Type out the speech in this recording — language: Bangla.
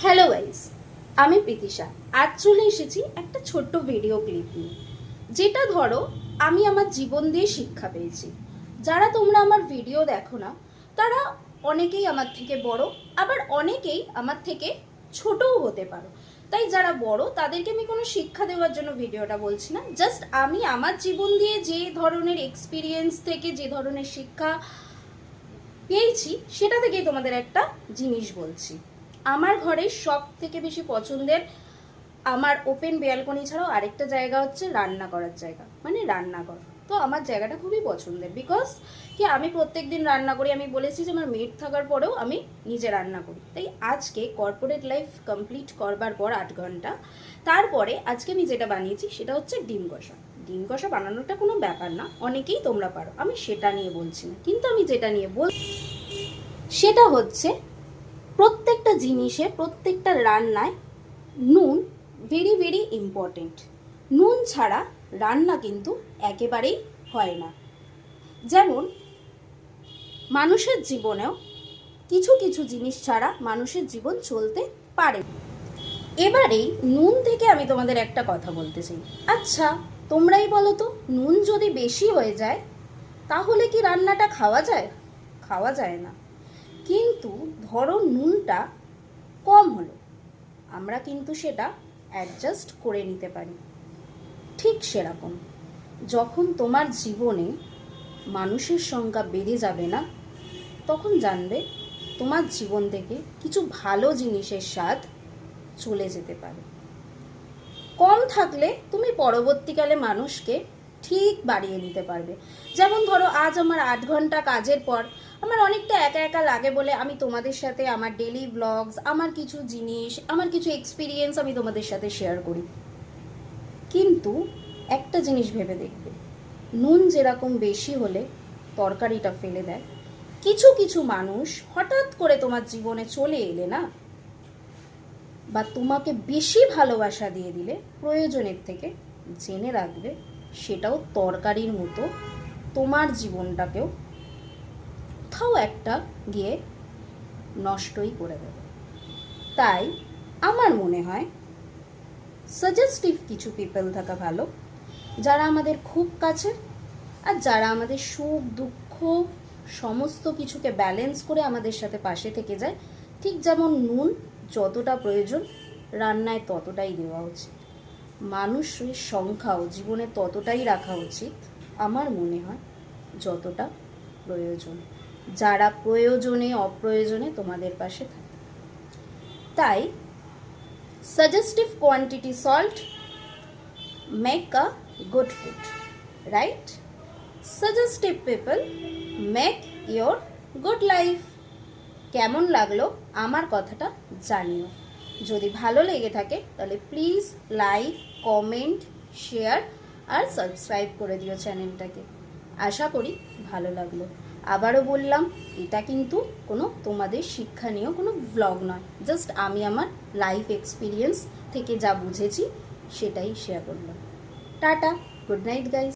হ্যালো গাইস, আমি প্রীতিশা। আজ চলে এসেছি একটা ছোট্ট ভিডিও ক্লিপ নিয়ে, যেটা ধরো আমি আমার জীবন দিয়ে শিক্ষা পেয়েছি। যারা তোমরা আমার ভিডিও দেখো না, তারা অনেকেই আমার থেকে বড়, আবার অনেকেই আমার থেকে ছোটও হতে পারো। তাই যারা বড় তাদেরকে আমি কোনো শিক্ষা দেওয়ার জন্য ভিডিওটা বলছি না, জাস্ট আমি আমার জীবন দিয়ে যে ধরনের এক্সপিরিয়েন্স থেকে যে ধরনের শিক্ষা পেয়েছি সেটা থেকেই তোমাদের একটা জিনিস বলছি। আমার ঘরের সব থেকে বেশি পছন্দের আমার ওপেন ব্যালকনি ছাড়াও আরেকটা জায়গা হচ্ছে রান্না করার জায়গা, মানে রান্নাঘর। তো আমার জায়গাটা খুবই পছন্দের, বিকজ কি আমি প্রত্যেক দিন রান্না করি। আমি বলেছি যে আমার মেড থাকার পরেও আমি নিজে রান্না করি। তাই আজকে কর্পোরেট লাইফ কমপ্লিট করবার পর 8 ঘন্টা তারপরে আজকে আমি যেটা বানিয়েছি সেটা হচ্ছে ডিম কষা। ডিম কষা বানানোটা কোনো ব্যাপার না, অনেকেই তোমরা পারো, আমি সেটা নিয়ে বলছি না। কিন্তু আমি যেটা নিয়ে সেটা হচ্ছে প্রত্যেকটা জিনিসে, প্রত্যেকটা রান্নায় নুন ভেরি ভেরি ইম্পর্টেন্ট। নুন ছাড়া রান্না কিন্তু একেবারেই হয় না। যেমন মানুষের জীবনেও কিছু কিছু জিনিস ছাড়া মানুষের জীবন চলতে পারে। এবারেই নুন থেকে আমি তোমাদের একটা কথা বলতে চাই। আচ্ছা, তোমরাই বলো তো, নুন যদি বেশি হয়ে যায় তাহলে কি রান্নাটা খাওয়া যায়? খাওয়া যায় না। কিন্তু ধরো নুনটা কম হলো, আমরা কিন্তু সেটা অ্যাডজাস্ট করে নিতে পারি। ঠিক সেরকম যখন তোমার জীবনে মানুষের সংখ্যা বেড়ে যাবে না, তখন জানবে তোমার জীবন থেকে কিছু ভালো জিনিসের স্বাদ চলে যেতে পারে। কম থাকলে তুমি পরবর্তীকালে মানুষকে ঠিক বাড়িয়ে নিতে পারবে। যেমন ধরো আজ আমার 8 ঘন্টা কাজের পর আমার অনেকটা একা একা লাগে বলে আমি তোমাদের সাথে আমার ডেলি ব্লগস, আমার কিছু জিনিস, আমার কিছু এক্সপিরিয়েন্স আমি তোমাদের সাথে শেয়ার করি। কিন্তু একটা জিনিস ভেবে দেখবে, নুন যেরকম বেশি হলে তরকারিটা ফেলে দেয়, কিছু কিছু মানুষ হঠাৎ করে তোমার জীবনে চলে এলে না, বা তোমাকে বেশি ভালোবাসা দিয়ে দিলে প্রয়োজনের থেকে, জেনে রাখবে সেটাও তরকারির মতো তোমার জীবনটাকেও কোথাও একটা গিয়ে নষ্টই করে দেবে। তাই আমার মনে হয় সাজেস্টিভ কিছু পিপল থাকা ভালো, যারা আমাদের খুব কাছের, আর যারা আমাদের সুখ দুঃখ সমস্ত কিছুকে ব্যালেন্স করে আমাদের সাথে পাশে থেকে যায়। ঠিক যেমন নুন যতটা প্রয়োজন রান্নায় ততটাই দেওয়া উচিত, মানুষের সংখ্যাও জীবনে ততটাই রাখা উচিত আমার মনে হয় যতটা প্রয়োজন, যারা প্রয়োজনে অপ্রয়োজনে তোমাদের পাশে থাকে। তাই suggestive quantity salt make a good food, right? Suggestive people make your good life. কেমন লাগলো আমার কথাটা জানিও। যদি ভালো লেগে থাকে তাহলে প্লিজ লাইক, কমেন্ট, শেয়ার আর সাবস্ক্রাইব করে দিও চ্যানেলটাকে। আশা করি ভালো লাগলো। আবারও বললাম, এটা কিন্তু কোনো তোমাদের শিক্ষণীয় কোনো ব্লগ নয়, জাস্ট আমি আমার লাইফ এক্সপিরিয়েন্স থেকে যা বুঝেছি সেটাই শেয়ার করলাম। Tata, good night guys.